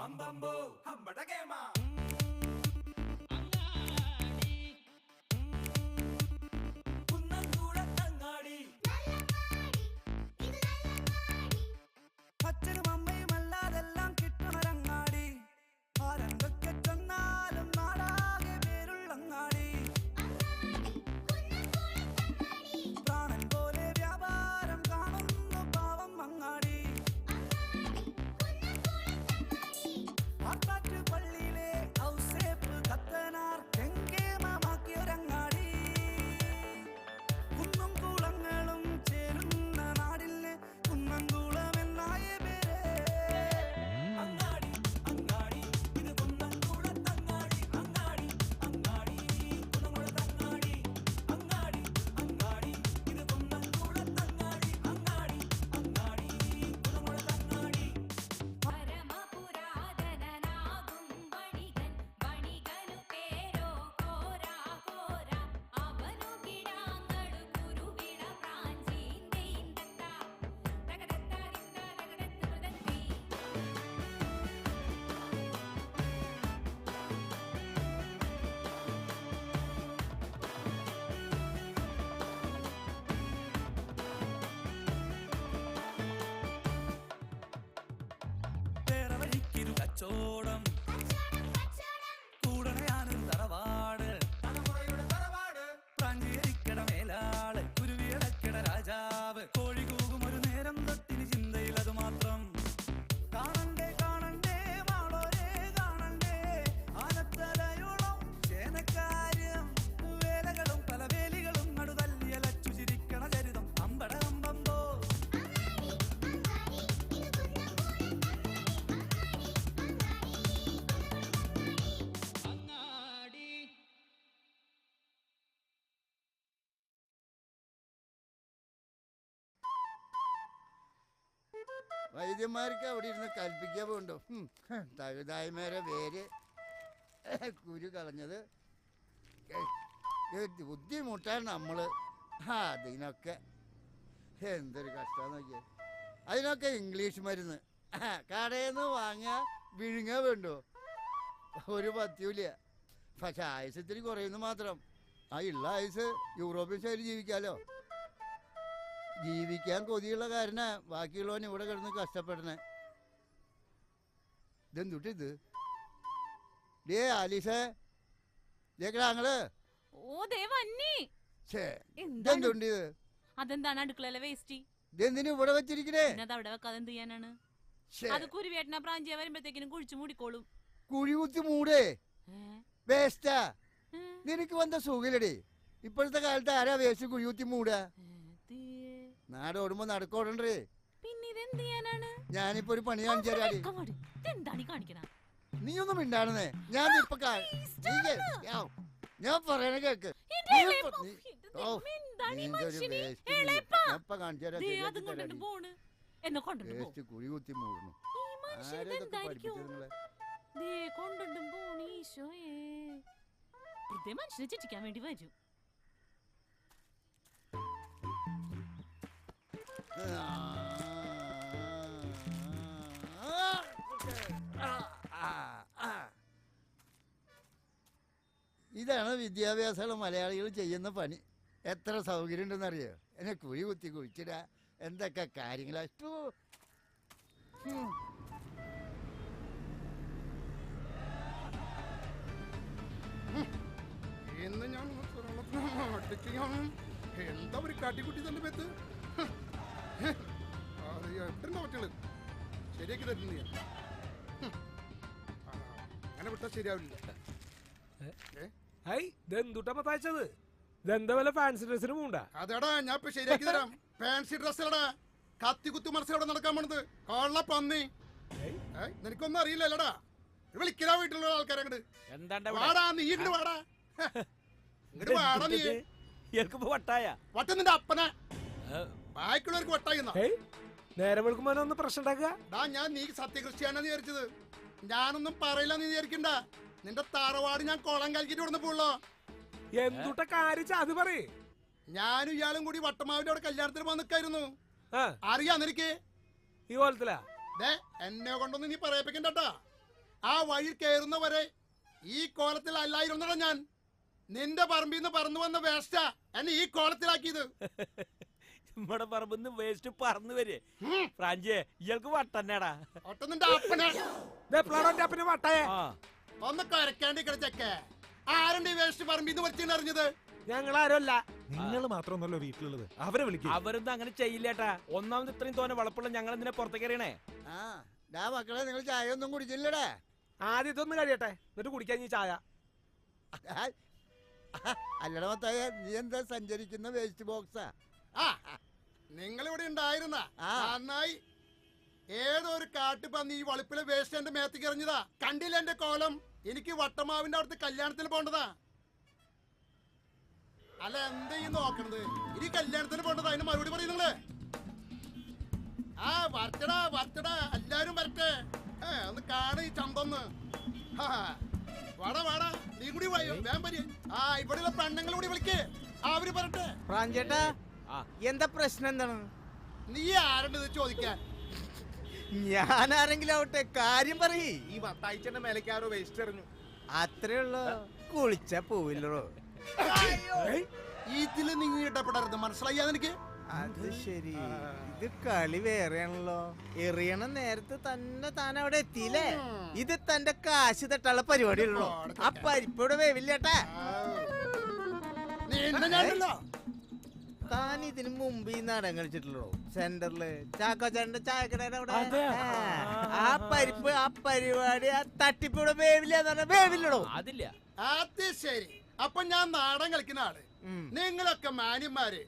അമ്പമ്പോ ഹമ്പട കേമ അച്ഛനും അമ്മയും അല്ലാതെല്ലാം കിട്ടണരങ്ങാടി ആരംഗൊക്കെ ചെന്നാലും നാടാകെ പേരുള്ളങ്ങാടി പ്രാണൻ പോലെ വ്യാപാരം കാണുന്നു പാവം അങ്ങാടി ആത്താറ്റ് പള്ളിയിലെ ഔസേപ്പ് കത്തനാർ കെങ്കേമമാക്കിയൊരങ്ങാടി കുന്നും കുളങ്ങളും ചേരുന്ന നാടിലെ കുന്നംകുളം എന്നായ പേര് അങ്ങാടി അങ്ങാടി ഇത് കുന്നംകുളത്തങ്ങാടി അങ്ങാടി അങ്ങാടി കുന്നംകുളത്തങ്ങാടി അങ്ങാടി അങ്ങാടി ഇത് കുന്നംകുളത്തങ്ങാടി അങ്ങാടി അങ്ങാടി കുന്നംകുളത്തങ്ങാടി പരമപുരാതനനാകും വണികൻ വണികനു പേരോ കോരാ കോരാ അവനു കിടാങ്ങളു കുരുവിട പ്രാഞ്ചീന്തേന്തത്ത തകടത്താരിത്ത തകടത്തുതത്തി വേറെ വഴിക്കൊരു കച്ചോടം കൂടണയാനൊരു തറവാട് തലമുറയുടെ തറവാട് പ്രാഞ്ചേരിക്കട മേലാള് കുരുവിയടക്കിട രാജാവ് കോഴി കൂകും ഒരു നേരം തൊട്ടിന് ചിന്തയിൽ അത് മാത്രം കാണണ്ടേ കാണണ്ടേ മാളോരെ കാണണ്ടേ ആനത്തലയോളം ചേനക്കാര്യം വേലകളും പല വേലികളും നടുതല്ലിയലച്ചു ചിരിക്കണ ചരിതം അമ്പട അമ്പമ്പോ വൈദ്യന്മാർക്ക് അവിടെ ഇരുന്ന് കൽപ്പിക്കാൻ പോണ്ടോ തഴുതായ്മേരെ വേര് കുരു കളഞ്ഞത് ബുദ്ധിമുട്ടാണ് നമ്മള് അതിനൊക്കെ എന്തൊരു കഷ്ടം നോക്കിയ അതിനൊക്കെ ഇംഗ്ലീഷ് മരുന്ന് കടയിൽ നിന്ന് വാങ്ങിയ വിഴുങ്ങ വേണ്ടോ ഒരു പത്യൂല പക്ഷെ ആയുസ് ഇത്തിരി കുറയുന്നു മാത്രം ആ ഉള്ള ആയുസ് യൂറോപ്യൻ ശൈലി ജീവിക്കാലോ ജീവിക്കാൻ കൊതിയുള്ള കാരനാ ബാക്കിയുള്ളവൻ ഇവിടെ കിടന്ന് കഷ്ടപ്പെടണേ ഇതെന്തുട്ടിത് ഡേ ആലീസേ ഞങ്ങള് ഓ ദേ വന്നി ഇതെന്തുണ്ട് ഇത് അതെന്താണ് അടുക്കളയിലെ വേസ്റ്റ് ഇതെന്തിനു ഇവിടെ വെച്ചിരിക്കണേ അത് അവിടെ വെക്കാതെ എന്ത് ചെയ്യാനാണ് ഛേ, അത് കുരുവേട്ടന പ്രാഞ്ചിയ വരുമ്പത്തേക്കിനും കുഴിച്ചു മൂടിക്കോളും കുഴി കുത്തി മൂടേ ഏ? വേസ്റ്റാ ഏ? നിനക്ക് വന്ന സുഖലടി ഇപ്പോഴത്തെ കാലത്ത് ആരാ വേസ്റ്റ് കുഴി കുത്തി മൂടാ ഏ, ദേ. നാട് ഓടുമ്പോ നടക്കോടണ്ടേ പിന്നെ ഇതെന്ത് ചെയ്യാനാണ് ഞാനിപ്പോ ഒരു പണി കാണിച്ചു തരാടി എന്താണ് ഈ കാണിക്കണ നീ ഒന്നും മിണ്ടാണെന്നേ ഞാൻ ഇപ്പൊ ഞാൻ പറയണ കേക്ക് ഇത് നീ എളേപ്പ. ഇപ്പൊ- നീ- ഇത് ഓ, എന്താണ് ഈ നിന്റെ ഒരു മനുഷ്യന്? waste എളേപ്പ. ഞാൻ ഇപ്പൊ കാണിച്ചു തരാം, ദേ, ശരിയാക്കി അതും കൊണ്ടിട്ട് തരാടി. പോണ് എന്നെ കൊണ്ടിട്ട് പോ വേസ്റ്റ് കുഴി കുത്തി മൂടുന്നു ഈ മനുഷ്യൻ ആരതൊക്കെ എന്തായിരിക്കും പഠിപ്പിച്ചത് നിങ്ങളെ ദേ കൊണ്ടിട്ടും പോണി ഈശോയേ വെറുതെ മനുഷ്യനെ ചിറ്റിക്കാൻ വേണ്ടി വരും ഇതാണ് വിദ്യാഭ്യാസമുള്ള മലയാളികൾ ചെയ്യുന്ന പണി എത്ര സൗകര്യം ഉണ്ടെന്നറിയോ എന്നെ കുഴി കുത്തി കുഴിച്ചിടാ എന്തൊക്കെ കാര്യങ്ങളാ എന്ന് ഞാൻ എന്താ ഒരു കാട്ടിക്കുട്ടി തന്നെ പേത്ത് അത് എട്ടുണ്ടോ പറ്റുള്ളു ശരിയാക്കി തരുന്നു ഞാൻ അങ്ങനെ വിട്ടാൽ ശരിയാവില്ല ഇതെന്തുട്ടപ്പത്തയച്ചത് ഇതെന്താ വല്ല ഫാൻസി ഡ്രസ്സിന് മൂണ്ട അതെടാ ഞാൻ ഇപ്പൊ ശരിയാക്കി തരാം ഫാൻസി ഡ്രസ്സടാ കത്തിക്കുത്തു മനസ്സിലവിടെ നടക്കാൻ പോണത് കൊള്ള പന്നി നിനക്കൊന്നും അറിയില്ലല്ലടാ വിളിക്കലാ വീട്ടിലുള്ള ആൾക്കാരെ അങ്ങോട്ട് വാടാ നീ ഇങ്ങോട്ട് വാടാ ഇങ്ങോട്ട് വാടാ നീ വട്ടായ വട്ട നിന്റെ അപ്പനെ ബാക്കിയുള്ളവർക്ക് വട്ടായി നേരം വെളുക്കുമ്പോ ഒന്ന് പ്രശ്നം ഉണ്ടാക്കുക ഞാൻ നീ സത്യക്രിസ്ത്യാനെന്ന് വിചാരിച്ചത് ഞാനൊന്നും പറയില്ല നീ വിചാരിക്കണ്ട നിന്റെ തറവാട് ഞാൻ കുളം കലക്കിട്ട് കൊടുന്ന പോളോ എന്തുട്ട കാര്യം അത് പറയേ ഞാനും ഇയാളും കൂടി വട്ടമാവിന്റെ അവിടെ കല്യാണത്തിന് പോകാൻ നിൽക്കായിരുന്നു അറിയാ നിനക്ക് ഈ കോലത്തിലാ എന്നെ കൊണ്ടൊന്നും നീ പറയിപ്പിക്കണ്ടട്ടാ ആ വഴി കയറുന്നവരെ ഈ കോലത്തിൽ അല്ലായിരുന്നടാ ഞാൻ. നിന്റെ പറമ്പിൽ നിന്ന് പറന്നു വന്ന വേസ്റ്റാ എന്നെ ഈ കോലത്തിലാക്കിയത്. നമ്മുടെ പറമ്പ് വേസ്റ്റ് പറന്നു വരെ ഫ്രാഞ്ചേ ഇയാൾക്ക് വട്ടന്നേടാ. ഒട്ടം നിന്റെ അപ്പനെ പിന്നെ വട്ടായ ഒന്ന് കരക്കാണ്ടി കിടച്ചൊക്കെ ആരുണ്ട് ഈ വേസ്റ്റ് പറമ്പിൽ നിന്ന് വലിച്ചെറിഞ്ഞത്? ഞങ്ങൾ ആരുമല്ല. നിങ്ങൾ മാത്രമൊന്നല്ലോ വീട്ടിലുള്ളത്. അവരെ വിളിക്കും. അവരൊന്നും അങ്ങനെ ചെയ്യില്ലേട്ടാ. ഒന്നാമത് ഇത്രയും തോന്നെ വളപ്പുള്ള ഞങ്ങൾ എന്തിനാ പുറത്തേക്ക് എറിയണേ? ആ ഡാ മക്കളെ, നിങ്ങൾ ചായ ഒന്നും കുടിച്ചില്ലടാ. ആദ്യം ഇതൊന്നും കഴിയട്ടെ, എന്നിട്ട് കുടിക്കാൻ ഈ ചായ. അല്ലട മത്തായ, നീ എന്താ സഞ്ചരിക്കുന്ന വേസ്റ്റ് ബോക്സാ? ആ നിങ്ങളിവിടെ ഉണ്ടായിരുന്ന ആ. നന്നായി. ഏതോ ഒരു കാട്ടുപന്നി ഈ വളിപ്പിലെ വേസ്റ്റ് എന്റെ മേത്തേക്ക് എറിഞ്ഞതാ. കണ്ടില്ല എന്റെ കോലം? എനിക്ക് വട്ടമാവിന്റെ അവിടുത്തെ കല്യാണത്തിന് പോണ്ടതാ. അല്ല എന്താ ഈ നോക്കണത്? ഇനി കല്യാണത്തിന് പോണ്ടതാ. അതിന് മറുപടി പറയും നിങ്ങള്. ആ വരട്ടടാ വരട്ടടാ, എല്ലാരും വരട്ടെ. ഒന്ന് കാണ ഈ ചന്തൊന്ന്. വാടാ വാടാ, നീ കൂടി വായോ, വേഗം വരി. ആ ഇവിടെയുള്ള പെണ്ണുങ്ങൾ കൂടി വിളിക്കേ, അവര് പറട്ടെ. പ്രാഞ്ചേട്ടാ, എന്താ പ്രശ്നം എന്താണ്? നീ ആരുണ്ട് ചോദിക്കാൻ? ഞാൻ ആരെങ്കിലും ആവട്ടെ, കാര്യം പറയ്. ഈ മത്തായിച്ചന്റെ മേലേക്കാരോ വേസ്റ്റ് എറിഞ്ഞു. അത്രേ ഉള്ളൂ, കുളിച്ച പോവില്ലോ. ഇതില് നീ ഇടപെടരുത്, മനസ്സിലായി എനിക്ക്? അത് ശരി, ഇത് കളി വേറെയാണല്ലോ. എറിയണ നേരത്തെ തന്നെ താൻ അവിടെ എത്തിയില്ലേ? ഇത് തന്റെ കാശ് തട്ടുള്ള പരിപാടിയുള്ളൂ. ആ പരിപ്പോടെ വേവില്ലേട്ടാ. താൻ ഇതിന് മുമ്പ് ഈ നാടകം കളിച്ചിട്ടുള്ളൂ സെന്ററില് ചാക്കോച്ചാന്റെ ചായക്കടയുടെ അവിടെ. ആ പരിപ്പ്, ആ പരിപാടി, ആ തട്ടിപ്പിവിടെ വേവില്ല എന്ന് പറഞ്ഞാൽ വേവില്ലടോ. അതില്ല. അത് ശരി. അപ്പൊ ഞാൻ നാടൻ കളിക്കുന്ന ആള്, നിങ്ങളൊക്കെ മാന്യന്മാര്.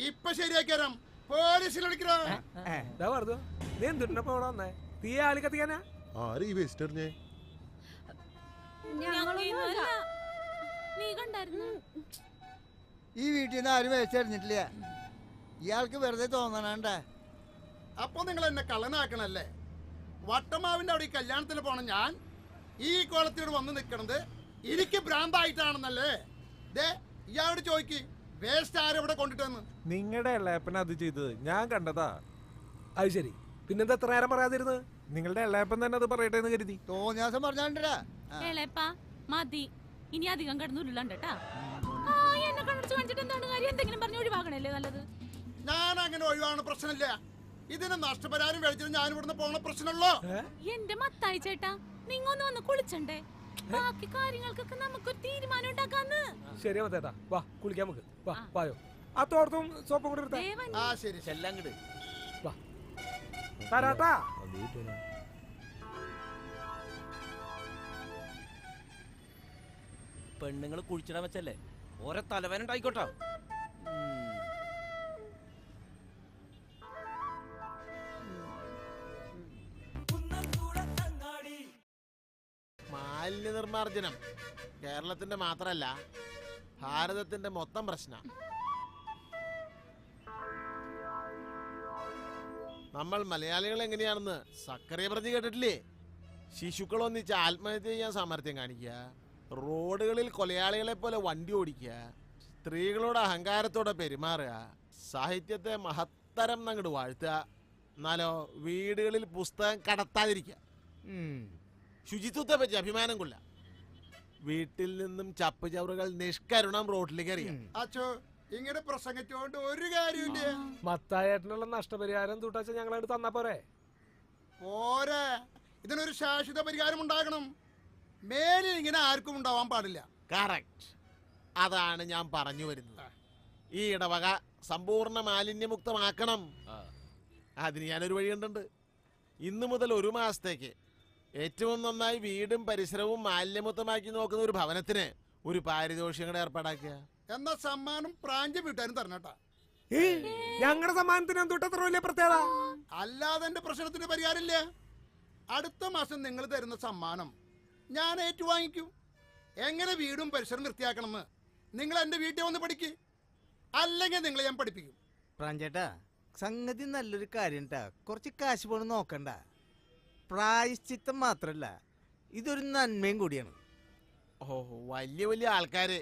ഇപ്പൊ ശരിയാക്കിയാരം പോലീസിൽ വിളിക്കണോ? പറഞ്ഞു നീ എന്തിനപ്പോ ഇവിടെ വന്നേ? തീ ആളി കത്തിക്കാനാ? ആര് ഈ വേസ്റ്റ് എറിഞ്ഞേ? നീ കണ്ടായിരുന്നു? ഈ വീട്ടിൽ നിന്ന് ആരും വേസ്റ്റ് എറിഞ്ഞിട്ടില്ല. ഇയാൾക്ക് വെറുതെ തോന്നണണ്ട. അപ്പൊ നിങ്ങൾ എന്നെ കള്ളനാക്കണല്ലേ? വട്ടമാവിന്റെ അവിടെ ഈ കല്യാണത്തിന് പോണം ഞാൻ ഈ കോലത്തോട് വന്ന് നിക്കണത് എനിക്ക് ഭ്രാന്തായിട്ടാണെന്നല്ലേ? ദേ ഇയാളോട് ചോദിക്ക്, വേസ്റ്റ് ആരെവിടെ കൊണ്ടിട്ടെന്ന്. നിങ്ങളുടെ എള്ളയപ്പൻ അത് ചെയ്തത് ഞാൻ കണ്ടതാ. അത് ശരി, പിന്നെന്താ എത്ര നേരം പറയാതിരുന്നത്? നിങ്ങളുടെ എള്ളയപ്പൻ തന്നെ അത് പറയട്ടെ എന്ന് കരുതി. തോന്നിയാസം പറഞ്ഞാണ്ടാ. ഏളേപ്പാ മതി, ഇനി അധികം കിടന്നുരുള്ളണ്ടാ. എന്നെ കണ്ണടിച്ച് കാണിച്ചിട്ട് എന്താണ് കാര്യം? എന്തെങ്കിലും പറഞ്ഞ് ഒഴിവാക്കണല്ലേ നല്ലത്. ഞാൻ അങ്ങനെ ഒഴിവാണ് പ്രശ്നമില്ല. ഇതിന് നഷ്ടപരിഹാരം മേടിച്ചിട്ട് ഞാൻ ഇവിടുന്ന് പോണ പ്രശ്നമുള്ളൂ. എന്റെ മത്തായി ചേട്ടാ, നിങ്ങൊന്ന് വന്ന് കുളിച്ചണ്ടേ? ബാക്കി കാര്യങ്ങൾക്കൊക്കെ നമുക്കൊരു തീരുമാനം ഉണ്ടാക്കാന്ന്. ശരി മത്തേട്ടാ, വാ കുളിക്കാൻ നമുക്ക്. വാ വായോ. ആ തോർത്തും സോപ്പും കൂടെ എടുത്താ. ആ ശരി ചെല്ലങ്ങട് വാ തരാട്ടാ. പെണ്ണുങ്ങൾ കുഴിച്ചിടാൻ വെച്ചല്ലേ, ഓരോ തലവേനുണ്ടായിക്കോട്ടോ. മാലിന്യ നിർമ്മാർജ്ജനം കേരളത്തിന്റെ മാത്രല്ല ഭാരതത്തിന്റെ മൊത്തം പ്രശ്നം. നമ്മൾ മലയാളികൾ എങ്ങനെയാണെന്ന് സക്കറിയ പ്രതി കേട്ടിട്ടില്ലേ? ശിശുക്കൾ ഒന്നിച്ച് ആത്മഹത്യ ചെയ്യാൻ സാമർത്ഥ്യം കാണിക്കുക, റോഡുകളിൽ കൊലയാളികളെ പോലെ വണ്ടി ഓടിക്കുക, സ്ത്രീകളോട് അഹങ്കാരത്തോടെ പെരുമാറുക, സാഹിത്യത്തെ മഹത്തരം അങ്ങോട്ട് വാഴ്ത്തുക, എന്നാലോ വീടുകളിൽ പുസ്തകം കടത്താതിരിക്കുക, ശുചിത്വത്തെ പറ്റി അഭിമാനം കൊള്ള, വീട്ടിൽ നിന്നും ചപ്പുചവറുകൾ നിഷ്കരുണം റോഡിലേക്ക് അറിയാം. അച്ചോ ഇങ്ങനെ പ്രസംഗിച്ചോണ്ട് ഒരു കാര്യമില്ല. മത്തായേട്ടനുള്ള നഷ്ടപരിഹാരം തൂട്ടാച്ച ഞങ്ങളായിട്ട് തന്നാ പോരെ? പോരെ, ഇതിനൊരു ശാശ്വത പരിഹാരം ഉണ്ടാകണം. മേലിൽ ഇങ്ങനെ ആർക്കും ഉണ്ടാവാൻ പാടില്ല. കറക്റ്റ്, അതാണ് ഞാൻ പറഞ്ഞു വരുന്നത്. ഈ ഇടവക സമ്പൂർണ്ണ മാലിന്യമുക്തമാക്കണം. അതിന് ഞാനൊരു വഴി കണ്ടുണ്ട്. ഇന്നു മുതൽ 1 മാസത്തേക്ക് ഏറ്റവും നന്നായി വീടും പരിസരവും മാലിന്യമുക്തമാക്കി നോക്കുന്ന ഒരു ഭവനത്തിന് ഒരു പാരിതോഷികം കൂടെ ഏർപ്പാടാക്കുക. എന്ന സമ്മാനം പ്രാഞ്ച് വീട്ടാനും തരണട്ടാ. ഞങ്ങളുടെ സമ്മാനത്തിന് എന്തുട്ടത്ര വലിയ പ്രത്യേകത? അല്ലാതെ എന്റെ പ്രശ്നത്തിന് പരിഹാരമില്ല. അടുത്ത മാസം നിങ്ങൾ തരുന്ന സമ്മാനം ഞാൻ ഏറ്റുവാങ്ങിക്കും. എങ്ങനെ വീടും പരിസരം വൃത്തിയാക്കണമെന്ന് നിങ്ങൾ എന്റെ വീട്ടിൽ വന്ന് പഠിക്ക്, അല്ലെങ്കിൽ നിങ്ങളെ ഞാൻ പഠിപ്പിക്കും. പ്രാഞ്ചേട്ടാ, സംഗതി നല്ലൊരു കാര്യം ട്ടാ. കുറച്ച് കാശ് പോണ് നോക്കണ്ട. പ്രായശ്ചിത്തം മാത്രല്ല, ഇതൊരു നന്മയും കൂടിയാണ്. ഓ, വലിയ വലിയ ആൾക്കാര്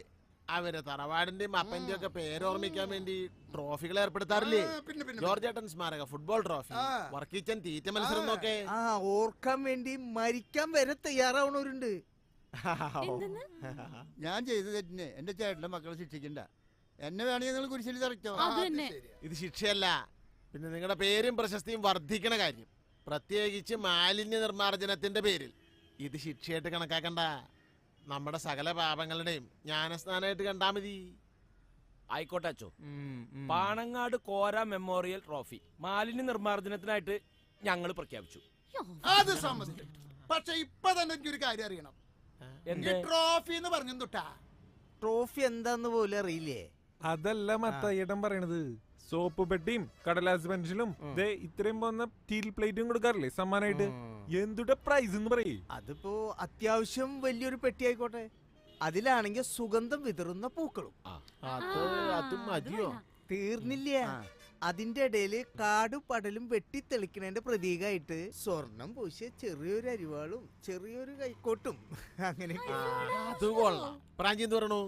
അവര് തറവാടിന്റെയും അപ്പന്റെയും ഒക്കെ പേരോർമ്മിക്കാൻ വേണ്ടി ട്രോഫികൾ ഏർപ്പെടുത്താറില്ലേ? പിന്നെ ജോർജ് ഏട്ടൻ സ്മാരക ഫുട്ബോൾ ട്രോഫി, വർക്കിച്ചൻ തീറ്റ മത്സരം എന്നൊക്കെ. ആ ഓർക്കാൻ വേണ്ടി മരിക്കാൻ വരെ തയ്യാറാവണവരുണ്ട്. എന്തെന്ന്? ഞാൻ ചെയ്ത തെറ്റിന് എന്റെ ചേട്ടന്റെ മക്കളെ ശിക്ഷിക്കണ്ട. എന്നെ വേണമെങ്കിൽ നിങ്ങൾ കുരിശിൽ തറയ്ക്കോ. അത് തന്നെ. ഇത് ശിക്ഷയല്ല, പിന്നെ നിങ്ങളുടെ പേരും പ്രശസ്തിയും വർദ്ധിക്കണ കാര്യം, പ്രത്യേകിച്ച് മാലിന്യ നിർമ്മാർജ്ജനത്തിന്റെ പേരിൽ. ഇത് ശിക്ഷയായിട്ട് കണക്കാക്കണ്ട, നമ്മുടെ സകല പാപങ്ങളുടെയും ജ്ഞാനസ്നാനമായിട്ട് കണ്ടാ മതി. ആയിക്കോട്ടെ അച്ചോ. പാണങ്ങാട് കോര മെമ്മോറിയൽ ട്രോഫി മാലിന്യ നിർമ്മാർജ്ജനത്തിനായിട്ട് ഞങ്ങൾ പ്രഖ്യാപിച്ചു. അത് സമ്മതിച്ചു. പക്ഷെ ഇപ്പൊ തന്നെ എനിക്കൊരു കാര്യം അറിയണം. എന്ത്? ട്രോഫി എന്ന് പറഞ്ഞു തൊട്ടാ ട്രോഫി എന്താന്ന് പോലും അറിയില്ലേ? അതല്ല മത്തായിട്ടൻ പറയണത്. സോപ്പ് പെട്ടിയും കടലാസ് പെൻസിലും ഇത്രയും പോന്ന സ്റ്റീൽ പ്ലേറ്റും കൊടുക്കാറില്ലേ സമ്മാനമായിട്ട്? എന്തുടെ പ്രൈസ് എന്ന് പറയേ? അതിപ്പോ അത്യാവശ്യം വലിയൊരു പെട്ടി ആയിക്കോട്ടെ, അതിലാണെങ്കിൽ സുഗന്ധം വിതറുന്ന പൂക്കളും. അത് മതിയോ? തീർന്നില്ല, അതിന്റെ ഇടയില് കാടും പടലും വെട്ടിത്തെളിക്കണേന്റെ പ്രതീകമായിട്ട് സ്വർണം പൂശിയ ചെറിയൊരു അരിവാളും ചെറിയൊരു കൈക്കോട്ടും അങ്ങനെയൊക്കെ. അത് കൊള്ളാം. പ്രാഞ്ചി എന്ത് പറയണു?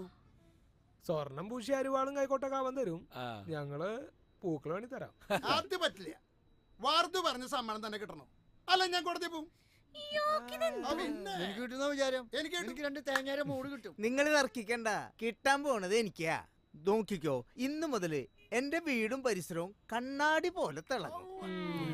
സ്വർണം പൂശി അരുവാളും കൈക്കോട്ടൊക്കെ ആവാൻ തരും, ഞങ്ങള് പൂക്കൾ വേണ്ടി തരാം. അത് പറ്റില്ല. വാർഡ് പറഞ്ഞ സമ്മാനം തന്നെ കിട്ടണം, അല്ല ഞാൻ കോടതി പോവും. എനിക്ക് കിട്ടുന്ന വിചാരം എനിക്ക് എനിക്ക് 2 തേങ്ങയുടെ മൂട് കിട്ടും. നിങ്ങൾ തർക്കിക്കണ്ട, കിട്ടാൻ പോണത് എനിക്കാ. നോക്കിക്കോ, ഇന്ന് മുതല് എന്റെ വീടും പരിസരവും കണ്ണാടി പോലെ തിളങ്ങും.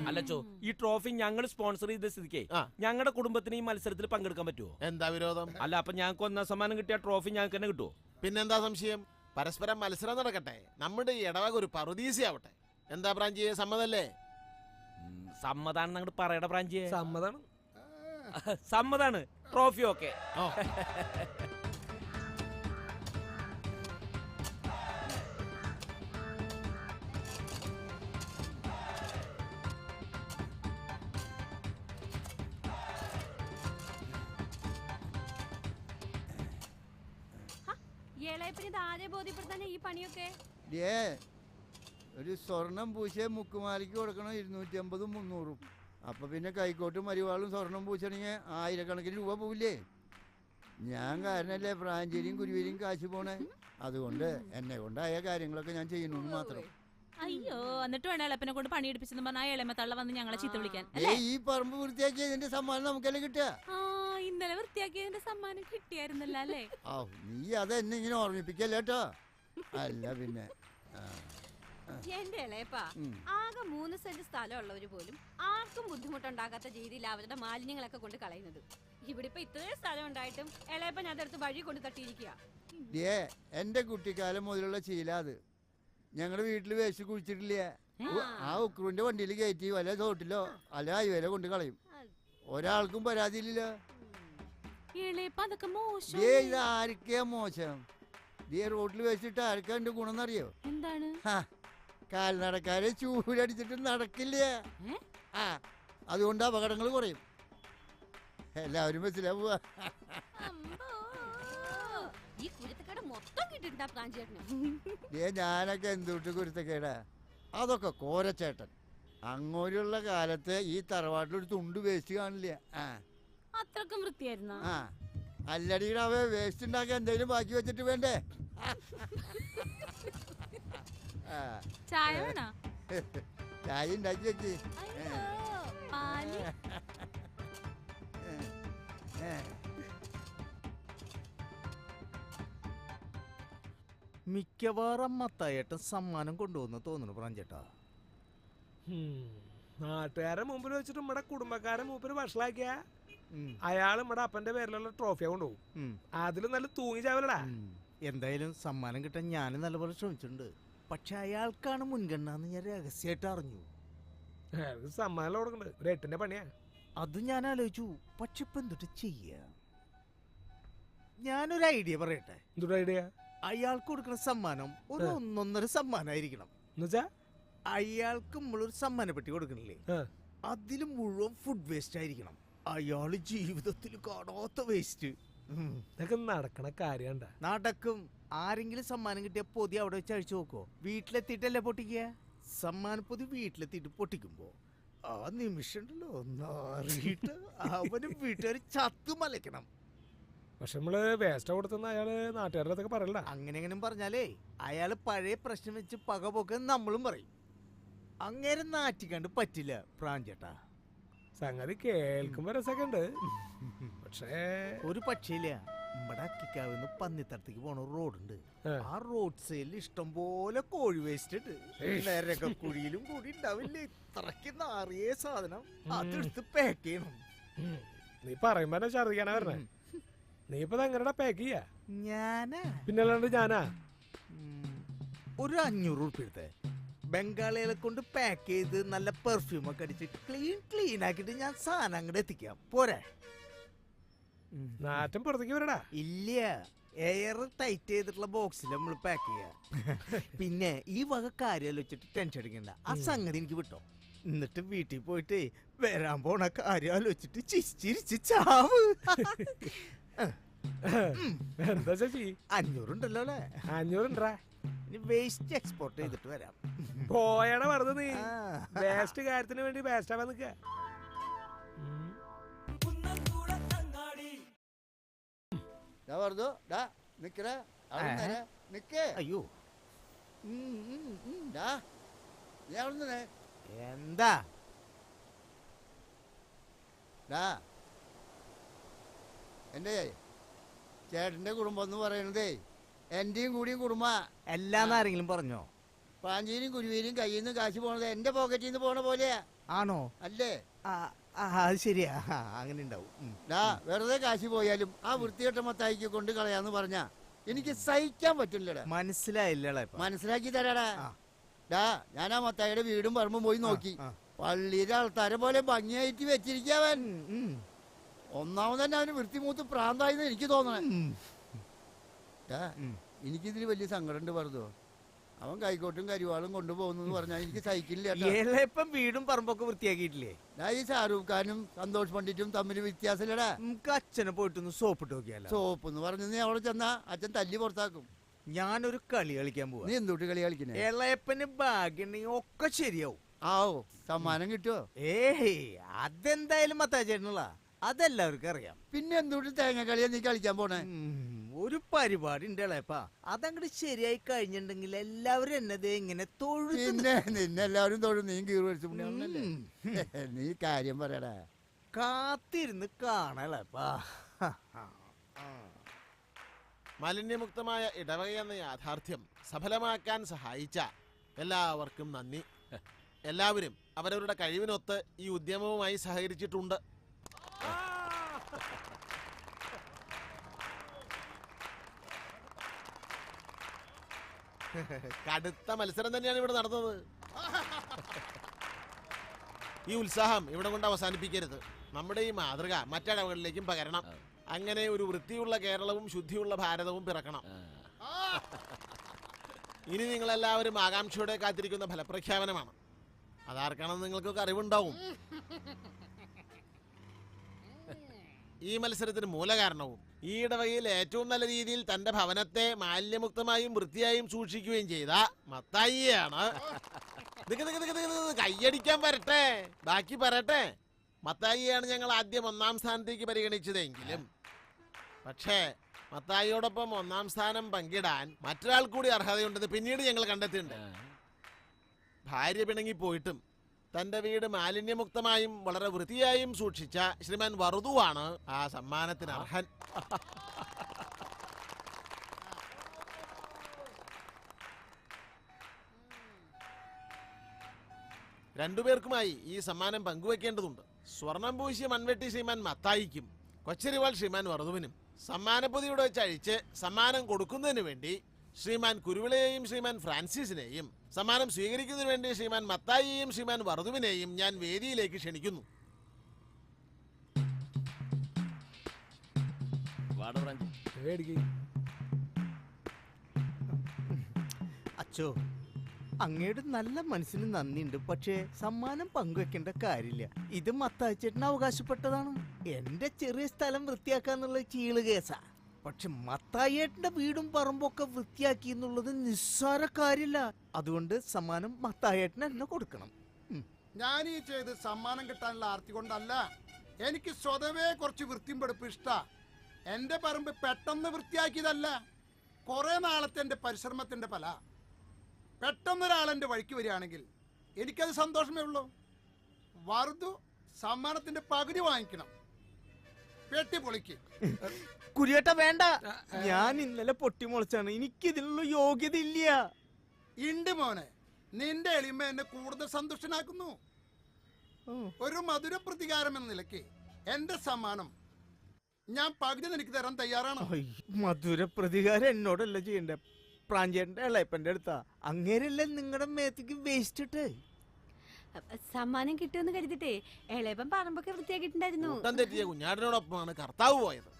അല്ലച്ചോ, ഈ ട്രോഫി ഞങ്ങൾ സ്പോൺസർ ചെയ്ത സ്ഥിതിക്ക് ഞങ്ങളുടെ കുടുംബത്തിന് ഈ മത്സരത്തിൽ പങ്കെടുക്കാൻ പറ്റുമോ? എന്താ വിരോധം? അല്ല, അപ്പൊ ഞങ്ങൾക്ക് 1ാം സമ്മാനം കിട്ടിയ ട്രോഫി ഞങ്ങൾക്ക് തന്നെ കിട്ടുമോ? പിന്നെന്താ സംശയം? പരസ്പരം മത്സരം നടക്കട്ടെ, നമ്മുടെ ഈ ഇടവക ഒരു പറുദീസ ആവട്ടെ. എന്താ പ്രാഞ്ചിയെ, സമ്മതല്ലേ? സമ്മതാണെന്ന് അങ്ങോട്ട് പറയട പ്രാഞ്ചിയെ. സമ്മതാണ്. സമ്മതാണ്. Trophy okay. ബോധ്യപ്പെടുത്താൻ ഈ പണിയൊക്കെ ഒരു സ്വർണം പൂശിയ മുക്കുമാലിക്ക് കൊടുക്കണം 250ഉം 300ഉം. അപ്പൊ പിന്നെ കൈക്കോട്ടും മരിവാളും സ്വർണം പൂശണെങ്കിൽ 1000കണക്കിന് രൂപ പോവില്ലേ? ഞാൻ കാരണല്ലേ പ്രാഞ്ചേരിയും കുരുവേലിയും കാശ് പോണേ. അതുകൊണ്ട് എന്നെ കൊണ്ടായ കാര്യങ്ങളൊക്കെ ഞാൻ ചെയ്യുന്നു മാത്രം. അയ്യോ, എന്നിട്ട് വേണം എളപ്പനെ കൊണ്ട് പണിയെടുപ്പിച്ചെന്ന് പറഞ്ഞാൽ എളമ തള്ള വന്ന് ഞങ്ങളെ ചീത്ത വിളിക്കാൻ. ഈ പറമ്പ് വൃത്തിയാക്കിയതിന്റെ സമ്മാനം നമുക്കല്ലേ കിട്ടുക? ഇന്നലെ വൃത്തിയാക്കിയതിന്റെ സമ്മാനം കിട്ടിയായിരുന്നല്ലോ അല്ലേ? നീ അതെന്നെ ഇങ്ങനെ ഓർമ്മിപ്പിക്കല്ലേട്ടോ. അല്ല പിന്നെ എന്റെ ഇളയപ്പാ, ആകെ 3 സെന്റ് സ്ഥലമുള്ളവര് പോലും ആർക്കും ബുദ്ധിമുട്ടുണ്ടാകാത്ത രീതിയിൽ അവരുടെ മാലിന്യങ്ങളൊക്കെ കൊണ്ട് കളയുന്നത്. ഇവിടെ ഇപ്പൊ ഇത്രയും സ്ഥലം ഉണ്ടായിട്ടും ഇളയപ്പൻ അതെടുത്ത് വഴി കൊണ്ട് തട്ടിയിരിക്കുക. എന്റെ കുട്ടിക്കാലം മുതലുള്ള ശീല അത്. ഞങ്ങളുടെ വീട്ടിൽ വേസ്റ്റ് കുഴിച്ചിട്ടില്ല, ആ ഉക്രൂന്റെ വണ്ടിയിൽ കയറ്റി വല്ല തോട്ടിലോ അല്ല ഹൈവേലോ കൊണ്ട് കളയും. ഒരാൾക്കും പരാതിയില്ല. ഇത് ആർക്കാ മോശം? റോഡിൽ വെച്ചിട്ട് ആർക്കാ എന്റെ ഗുണമെന്നറിയോ? എന്താണ്? കാൽനടക്കാരെ ചൂടടിച്ചിട്ട് നടക്കില്ല. അതുകൊണ്ട് അപകടങ്ങൾ കുറയും. എല്ലാവരും ബസ്സിലാവുക. ഞാനൊക്കെ എന്തുട്ട് കുരുത്തക്കേടാ. അതൊക്കെ കോരച്ചേട്ടൻ. അങ്ങോട്ടുള്ള കാലത്ത് ഈ തറവാട്ടിലൊരു തുണ്ട് വേസ്റ്റ് കാണില്ല. അത്രക്കും വൃത്തിയായിരുന്നോ? അല്ലടിയുടെ അവ വേസ്റ്റ് ഉണ്ടാക്കി എന്തെങ്കിലും ബാക്കി വെച്ചിട്ട് വേണ്ടേ? ചായ വേണോ? ചായ ഉണ്ടാക്കി വെച്ച്. മിക്കവാറും മത്തായേട്ടൻ സമ്മാനം കൊണ്ടുവന്ന് തോന്നുന്നു പ്രാഞ്ചേട്ടാ. നാട്ടുകാരെ മുമ്പിൽ വെച്ചിട്ട് നമ്മുടെ കുടുംബക്കാരെ മൂപ്പര് വഷളാക്കിയ അയാൾ നമ്മുടെ അപ്പന്റെ പേരിലുള്ള ട്രോഫിയാ കൊണ്ടുപോകും. അതിലും നല്ല തൂങ്ങി ചാവലടാ. എന്തായാലും സമ്മാനം കിട്ടാൻ ഞാനും നല്ലപോലെ ശ്രമിച്ചിട്ടുണ്ട്. പക്ഷെ അയാൾക്കാണ് മുൻഗണന എന്ന് ഞാൻ രഹസ്യമായിട്ട് അറിഞ്ഞു. സമ്മാനം കൊടുക്കണ്ട്, ഒരു 8ന്റെ പണിയാ. അത് ഞാൻ ആലോചിച്ചു. പക്ഷെ ഇപ്പൊ എന്തിട്ട് ചെയ്യാ? ഞാനൊരു ഐഡിയ പറയട്ടെ. എന്തൊരു ഐഡിയ? അയാൾക്ക് കൊടുക്കുന്ന സമ്മാനം ഒരു 1.5 സമ്മാനമായിരിക്കണം. എന്നുവെച്ചാ അയാൾക്ക് നമ്മളൊരു സമ്മാന പെട്ടി കൊടുക്കണില്ലേ, അതിൽ മുഴുവൻ ഫുഡ് വേസ്റ്റ് ആയിരിക്കണം. അയാള് ജീവിതത്തിൽ കാണാത്ത വേസ്റ്റ്. ഇതൊക്കെ നടക്കണ കാര്യണ്ട. നടക്കും. ആരെങ്കിലും സമ്മാനം കിട്ടിയ പൊതി അവിടെ വെച്ച് അഴിച്ചു നോക്കോ? വീട്ടിലെത്തിയിട്ടല്ലേ പൊട്ടിക്കുക? സമ്മാനപ്പൊതി വീട്ടിലെത്തിയിട്ട് പൊട്ടിക്കുമ്പോ ആ നിമിഷം ഉണ്ടല്ലോ, നാറിയിട്ട് അവനും വീട്ടുകാർ ചത്തു മലയ്ക്കണം. പക്ഷെ നമ്മള് വേസ്റ്റ് കൊടുത്തുന്ന അയാള് നാട്ടുകാരുടെ അടുത്തൊക്കെ പറയണ്ട. അങ്ങനെ പറഞ്ഞാലേ അയാള് പഴയ പ്രശ്നം വെച്ച് പകപോക്ക് നമ്മളും പറയും. അങ്ങനെ നാറ്റിക്കണ്ട് പറ്റില്ല പ്രാഞ്ചേട്ടാ. സംഗതി കേൾക്കുമ്പോ രസമൊക്കെ ഉണ്ട്. പക്ഷേ ഒരു പക്ഷേയില്ല, നമ്മുടെ അക്കിക്കാവിന്ന് പന്നിത്തടത്തേക്ക് പോണ റോഡുണ്ട്. ആ റോഡ് സൈഡിൽ ഇഷ്ടം പോലെ കോഴി വേസ്റ്റ് ഉണ്ട്. നേരൊക്കെ കുഴിയിലും കൂടി ഉണ്ടാവില്ലേ ഇത്രക്ക് നാറിയ സാധനം. അതെടുത്ത് പാക്ക് ചെയ്യണം. നീ പറയുമ്പോ ഛർദിക്കാനാ പറഞ്ഞേ. നീ ഇപ്പൊ എങ്ങനെയാ പാക്ക് ചെയ്യാ? ഞാനാ പിന്നല്ലാണ്ട് ഞാനാ ഒരു 500 ഉറുപ്പിക എടുത്തേ. ബംഗാളികളെ കൊണ്ട് പാക്ക് ചെയ്ത് നല്ല പെർഫ്യൂം ഒക്കെ അടിച്ച് ക്ലീൻ ആക്കിയിട്ട് ഞാൻ സാധനം അങ്ങോട്ട് എത്തിക്കാം. പോരെ? നാറ്റം പുറത്തേക്ക് വരടാ. ഇല്ല, എയർ ടൈറ്റ് ചെയ്തിട്ടുള്ള ബോക്സിൽ നമ്മൾ പാക്ക് ചെയ്യാം. പിന്നെ ഈ വക കാര്യം ആലോചിച്ചിട്ട് ടെൻഷൻ അടിക്കണ്ട. ആ സംഗതി എനിക്ക് വിട്ടോ. എന്നിട്ട് വീട്ടിൽ പോയിട്ട് വരാൻ പോണ കാര്യം ആലോചിച്ചിട്ട് ചിരിച്ച് ചാവ്. എന്താ ചേച്ചി? 500 ഉണ്ടല്ലോ അല്ലേ? 500 ഉണ്ടാ. ഇനി വേസ്റ്റ് എക്സ്പോർട്ട് ചെയ്തിട്ട് വരാം. പോയണ വെറുതെ നീ വേസ്റ്റ് കാര്യത്തിന് വേണ്ടി വേസ്റ്റ് ആവാൻ നിക്ക. അയ്യോ എന്താ എന്റെ ചേട്ടന്റെ കുടുംബം എന്ന് പറയണതേ എന്റെയും കൂടിയും കുടുംബ. എല്ലാരെങ്കിലും പറഞ്ഞോ? പാഞ്ചീനും കുരുവിനും കയ്യിൽ നിന്ന് കാശ് പോണത് എന്റെ പോക്കറ്റിൽ നിന്ന് പോണ പോലെയാ. ആണോ? അല്ലേ? അത് ശരിയാ, അങ്ങനെ ഉണ്ടാവും. വെറുതെ കാശ് പോയാലും ആ വൃത്തികെട്ട മത്തായിക്ക് കൊണ്ട് കളയാന്ന് പറഞ്ഞാ എനിക്ക് സഹിക്കാൻ പറ്റില്ലടാ. മനസ്സിലായില്ലടാ. മനസ്സിലാക്കി തരാടാ. ഞാൻ ആ മത്തായിയുടെ വീടും പറമ്പും പോയി നോക്കി. പള്ളിയിലെ ആൾക്കാരെ പോലെ ഭംഗിയായിട്ട് വെച്ചിരിക്കവൻ. ഒന്നാമത് തന്നെ അവന് വൃത്തിമൂത്ത് പ്രാന്തായെന്ന് എനിക്ക് തോന്നണേ. എനിക്കിതിൽ വലിയ സങ്കടമുണ്ട് പറഞ്ഞോ. അവൻ കൈക്കോട്ടും കരിവാളും കൊണ്ടുപോകുന്നു പറഞ്ഞാൽ എനിക്ക് സഹിക്കില്ല. വീടും പറമ്പൊക്കെ വൃത്തിയാക്കിയിട്ടില്ലേ? ഈ ഷാരൂഖ് ഖാനും സന്തോഷ് പണ്ഡിറ്റും തമ്മിൽ വ്യത്യാസമില്ലടാ. നമുക്ക് അച്ഛനെ പോയിട്ടൊന്ന് സോപ്പ് ഇട്ട് നോക്കിയാലോ? സോപ്പ് എന്ന് പറഞ്ഞു നീ അവിടെ ചെന്നാ അച്ഛൻ തല്ലി പുറത്താക്കും. ഞാനൊരു കളി കളിക്കാൻ പോവാ. നീ എന്തുട്ട് കളി കളിക്കണേ? ഇളയപ്പന് ഭാഗ്യമുണ്ടെങ്കിൽ ഒക്കെ ശരിയാവും. ആവോ, സമ്മാനം കിട്ടുവോ? ഏയ് അതെന്തായാലും മത്താച്ചേട്ടനുള്ള അതെല്ലാവർക്കും അറിയാം. പിന്നെ എന്തുകൊണ്ട് തേങ്ങ കളിയാ നീ കളിക്കാൻ പോണേ? ഒരു പരിപാടി ഉണ്ട് ഇളയപ്പാ. അതങ്ങോട്ട് ശരിയായി കഴിഞ്ഞിട്ടുണ്ടെങ്കിൽ എല്ലാവരും എന്നതേ ഇങ്ങനെ തൊഴു. പിന്നെ നിന്നെല്ലാവരും തൊഴും. നീ കീറ് വലിച്ചു. നീ കാര്യം പറയടാ. കാത്തിരുന്ന് കാണലപ്പാ. മാലിന്യമുക്തമായ ഇടവക എന്ന യാഥാർത്ഥ്യം സഫലമാക്കാൻ സഹായിച്ച എല്ലാവർക്കും നന്ദി. എല്ലാവരും അവരവരുടെ കഴിവിനൊത്ത് ഈ ഉദ്യമവുമായി സഹകരിച്ചിട്ടുണ്ട്. കടുത്ത മത്സരം തന്നെയാണ് ഇവിടെ നടന്നത്. ഈ ഉത്സാഹം ഇവിടെ കൊണ്ട് അവസാനിപ്പിക്കരുത്. നമ്മുടെ ഈ മാതൃക മറ്റിടവകളിലേക്കും പകരണം. അങ്ങനെ ഒരു വൃത്തിയുള്ള കേരളവും ശുദ്ധിയുള്ള ഭാരതവും പിറക്കണം. ഇനി നിങ്ങളെല്ലാവരും ആകാംക്ഷയോടെ കാത്തിരിക്കുന്ന ഫലപ്രഖ്യാപനമാണ്. അതാർക്കാണെന്ന് നിങ്ങൾക്കൊക്കെ അറിവുണ്ടാവും. ഈ മത്സരത്തിന് മൂലകാരണവും ഈ ഇടവകയിൽ ഏറ്റവും നല്ല രീതിയിൽ തന്റെ ഭവനത്തെ മാലിന്യമുക്തമായും വൃത്തിയായും സൂക്ഷിക്കുകയും ചെയ്ത മത്തായിയാണ്. കയ്യടിക്കാൻ വരട്ടെ, ബാക്കി പറയട്ടെ. മത്തായിയാണ് ഞങ്ങൾ ആദ്യം 1-ാം സ്ഥാനത്തേക്ക് പരിഗണിച്ചതെങ്കിലും പക്ഷേ മത്തായിയോടൊപ്പം 1-ാം സ്ഥാനം പങ്കിടാൻ മറ്റൊരാൾ കൂടി അർഹതയുണ്ടെന്ന് പിന്നീട് ഞങ്ങൾ കണ്ടെത്തിയിട്ടുണ്ട്. ഭാര്യ പിണങ്ങി പോയിട്ടും തന്റെ വീട് മാലിന്യമുക്തമായും വളരെ വൃത്തിയായും സൂക്ഷിച്ച ശ്രീമാൻ വറുതുവാണ് ആ സമ്മാനത്തിന് അർഹൻ. രണ്ടുപേർക്കുമായി ഈ സമ്മാനം പങ്കുവെക്കേണ്ടതുണ്ട്. സ്വർണം പൂശിയ മൺവെട്ടി ശ്രീമാൻ മത്തായിക്കും കൊച്ചരിവാൾ ശ്രീമാൻ വറുതുവിനും സമ്മാനപ്പൊതിയുടെ വെച്ച് അഴിച്ച് സമ്മാനം കൊടുക്കുന്നതിന് വേണ്ടി ശ്രീമാൻ കുരുവിളയെയും ശ്രീമാൻ ഫ്രാൻസിസിനെയും സമ്മാനം സ്വീകരിക്കുന്നതിന് വേണ്ടി ശ്രീമാൻ മത്തായിയെയും ശ്രീമാൻ വറുതുവിനെയും ഞാൻ വേദിയിലേക്ക് ക്ഷണിക്കുന്നു. അച്ചോ, അങ്ങയുടെ നല്ല മനസ്സിന് നന്ദിയുണ്ട്. പക്ഷേ സമ്മാനം പങ്കുവെക്കേണ്ട കാര്യമില്ല. ഇത് മത്തായിച്ചേട്ടന് അവകാശപ്പെട്ടതാണ്. എന്റെ ചെറിയ സ്ഥലം വൃത്തിയാക്കാന്നുള്ള ചീള് കേസാ. പക്ഷെ മത്തായിയേട്ടന്റെ വീടും പറമ്പൊക്കെ വൃത്തിയാക്കി എന്നുള്ളത് നിസ്സാര കാര്യമില്ല. അതുകൊണ്ട് സമ്മാനം മത്തായിയേട്ടന് എന്നെ കൊടുക്കണം. ഞാൻ ഈ ചെയ്ത് സമ്മാനം കിട്ടാനുള്ള ആർത്തി കൊണ്ടല്ല. എനിക്ക് സ്വതവേ കുറച്ച് വൃത്തിയും പെടുപ്പ് ഇഷ്ടാ. എന്റെ പറമ്പ് പെട്ടെന്ന് വൃത്തിയാക്കിയതല്ല, കുറെ നാളത്തെ എന്റെ പരിശ്രമത്തിന്റെ ഫല. പെട്ടെന്നൊരാളെന്റെ വഴിക്ക് വരികയാണെങ്കിൽ എനിക്കത് സന്തോഷമേ ഉള്ളൂ. വറുതു സമ്മാനത്തിന്റെ പകുതി വാങ്ങിക്കണം. പെട്ടി പൊളിക്ക്. കുരിയേട്ട വേണ്ട, ഞാൻ ഇന്നലെ പൊട്ടിമുളച്ചാണ്, എനിക്കിതിനുള്ള യോഗ്യത ഇല്ല. ഇണ്ട് മോനെ, നിന്റെ എളിമ എന്നെ കൂടുതൽ സന്തുഷ്ടനാക്കുന്നു. ഒരു മധുര പ്രതികാരം എന്ന നിലയ്ക്ക് എന്റെ സമ്മാനം ഞാൻ പകുതി നിനക്ക് തരാൻ തയ്യാറാണ്. മധുര പ്രതികാരം എന്നോടല്ല ചെയ്യണ്ടേ, പ്രാഞ്ചേട്ടന്റെ ഇളയപ്പന്റെ അടുത്താ. അങ്ങേരല്ലേ നിങ്ങളുടെ മേത്തേക്ക് വേസ്റ്റ് ഇട്ട്. സമ്മാനം കിട്ടുമെന്ന് കരുതിട്ടേ ഇളയപ്പൻ പറമ്പൊക്കെ വൃത്തിയാക്കിയിട്ടുണ്ടായിരുന്നു. തെറ്റിയ കുഞ്ഞാടിനോടൊപ്പമാണ് കർത്താവ് പോയത്.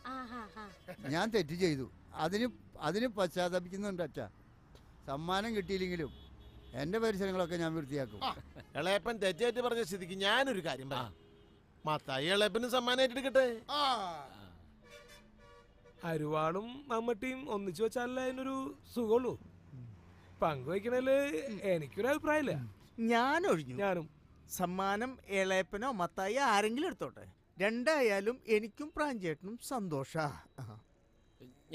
ഞാൻ തെറ്റ് ചെയ്തു, അതിന് പശ്ചാത്തപിക്കുന്നുണ്ട് അച്ഛാ. സമ്മാനം കിട്ടിയില്ലെങ്കിലും എന്റെ പരിസരങ്ങളൊക്കെ ഞാൻ വൃത്തിയാക്കും. ഇളയപ്പൻ തെറ്റേറ്റ് പറഞ്ഞ സ്ഥിതിക്ക് ഞാനൊരു കാര്യം പറയാം. മത്തായി ഇളയപ്പന് സമ്മാനം ഏറ്റെടുക്കട്ടെ. അരുവാളും മമ്മട്ടിയും ഒന്നിച്ചു വെച്ചാലേ അതിനൊരു സുഖമുള്ളൂ. പങ്കുവയ്ക്കണേല് എനിക്കൊരു അഭിപ്രായമില്ല. ഞാൻ ഒഴിഞ്ഞു. ഞാനും. സമ്മാനം ഇളയപ്പനോ മത്തായി ആരെങ്കിലും എടുത്തോട്ടെ. രണ്ടായാലും എനിക്കും പ്രാഞ്ചേട്ടനും സന്തോഷ.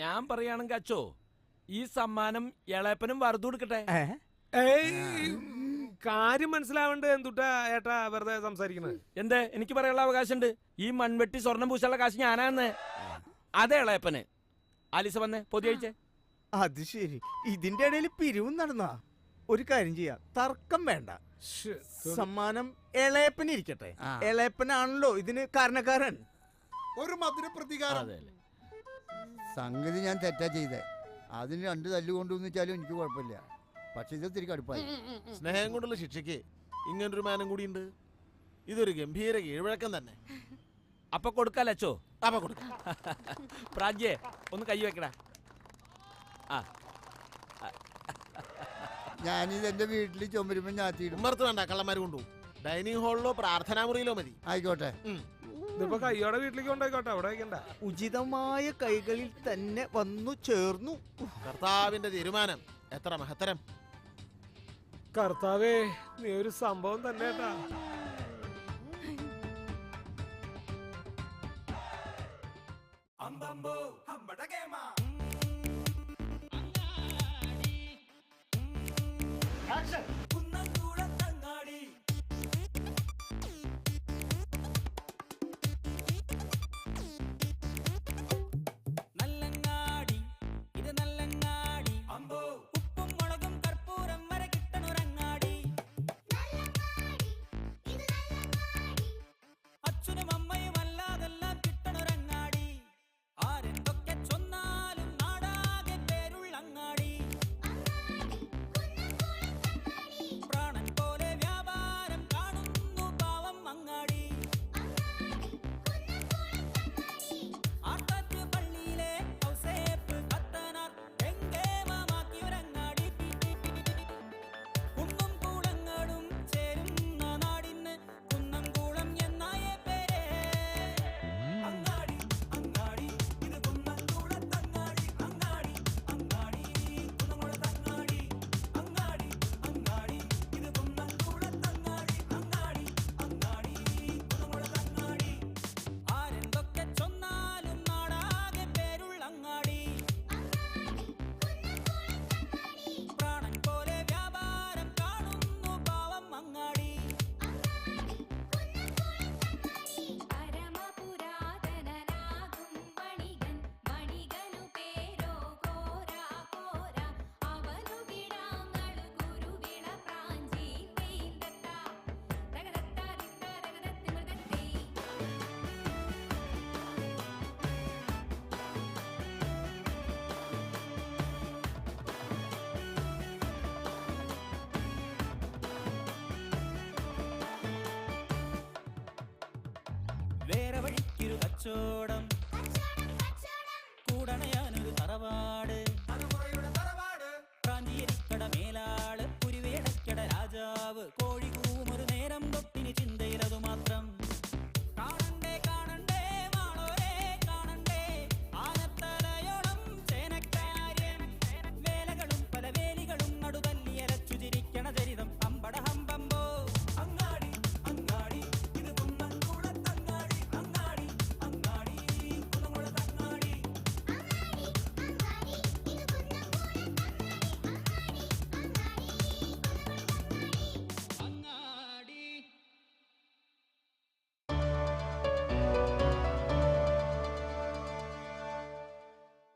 ഞാൻ പറയുകയാണെങ്കിൽ അച്ചോ, ഈ സമ്മാനം ഇളയപ്പനും വറുത്തു കൊടുക്കട്ടെ. കാര്യം മനസ്സിലാവണ്ട്. എന്തുട്ടാ ഏട്ടാ വെറുതെ സംസാരിക്കുന്നത്? എന്തേ, എനിക്ക് പറയാനുള്ള അവകാശമുണ്ട്. ഈ മൺവെട്ടി സ്വർണം പൂശാനുള്ള കാശ് ഞാനാന്ന്. അതെ ഇളയപ്പന്. ആലിസ വന്നേ, പൊതി കഴിച്ചേ. അത് ശരി, ഇതിന്റെ ഇടയിൽ പിരിവും നടന്നാ. ഒരു കാര്യം ചെയ്യാം, തർക്കം വേണ്ട. സമ്മാനം ഇളയപ്പന് ഇരിക്കട്ടെ. ഇളയപ്പനാണല്ലോ ഇതിന് കാരണക്കാരൻ. ഒരു മധുര പ്രതികാരം. സംഗതി ഞാൻ തെറ്റാ ചെയ്തേ. അതിന് 2 തല്ല് കൊണ്ടുവന്ന് വെച്ചാലും എനിക്ക് കുഴപ്പമില്ല. പക്ഷെ ഇത് ഒത്തിരി കടുപ്പായി. സ്നേഹം കൊണ്ടുള്ള ശിക്ഷയ്ക്ക് ഇങ്ങനൊരു മാനം കൂടിയുണ്ട്. ഇതൊരു ഗംഭീര കീഴ്വഴക്കം തന്നെ. അപ്പൊ കൊടുക്കാലോ? അപ്പൊ കൊടുക്കാം. പ്രാജ്യേ, ഒന്ന് കൈ വെക്കടാ. ഞാനിത് എന്റെ വീട്ടിൽ ചുമരുമ്പോ ഞാത്തിയിടും. ഉമ്മർത്ത് വേണ്ട, കള്ളന്മാർ കൊണ്ടുപോകും. ഡൈനിങ് ഹാളിലോ പ്രാർത്ഥനാ മുറിയിലോ മതി. ആയിക്കോട്ടെ. ഇതിപ്പോ കൈയോടെ വീട്ടിലേക്ക് കൊണ്ടായിക്കോട്ടെ, അവിടെ വയ്ക്കണ്ട. ഉചിതമായ കൈകളിൽ തന്നെ വന്നു ചേർന്നു. കർത്താവിന്റെ തീരുമാനം എത്ര മഹത്തരം. കർത്താവേ, നീ ഒരു സംഭവം തന്നെ കേട്ടാ. അമ്പമ്പോ അമ്പടകേമ കുന്നംകുളത്തങ്ങാടി നല്ലങ്ങാടി, ഇത് നല്ലങ്ങാടി. അമ്പോ ഉപ്പും മുളകും കർപ്പൂരം വരെ കിട്ടണൊരങ്ങാടി. അച്ഛനും അമ്മയും അല്ലാതെല്ലാം കിട്ടണൊരങ്ങാടി. ആരെന്തൊക്കെ ചൊന്നാലും നാടാകെ പേരുള്ളങ്ങാടി. പ്രാണൻ പോലെ വ്യാപാരം കാണുന്നു പാവം അങ്ങാടി. ആട്ടാറ്റ് പള്ളിയിലെ ഔസേപ്പ് കത്തനാർ എങ്കേമമാക്കിയൊരങ്ങാടി. കുന്നും കൂളങ്ങളും ചേരുന്ന നാടിന് കുന്നംകുളം എന്നായ പേര്. അങ്ങാടി അങ്ങാടി, ഇത് കുന്നംകുളത്തങ്ങാടി. അങ്ങാടി അങ്ങാടി, കുന്നംകുളത്തങ്ങാടി. അങ്ങാടി അങ്ങാടി, ഇത് കുന്നംകുളത്തങ്ങാടി. അങ്ങാടി അങ്ങാടി, കുന്നംകുളത്തങ്ങാടി. ആരെന്തൊക്കെ ചൊന്നാലും നാടാകെ പേരുള്ളങ്ങാടി. പ്രാണൻ പോലെ വ്യാപാരം കാണുന്നു പാവം അങ്ങാടി. പരമപുരാതനനാകും വണികൻ, വണികനു പേരോ കോരാ കോരാ. അവനു കിടാങ്ങളു കുരുവിള പ്രാഞ്ചി പെയ്തട്ടാ. രഗരത്താ ദിത്താ രഗരത്തി മൃഗത്തേ. വേറെ വഴിക്കൊരു കച്ചോടം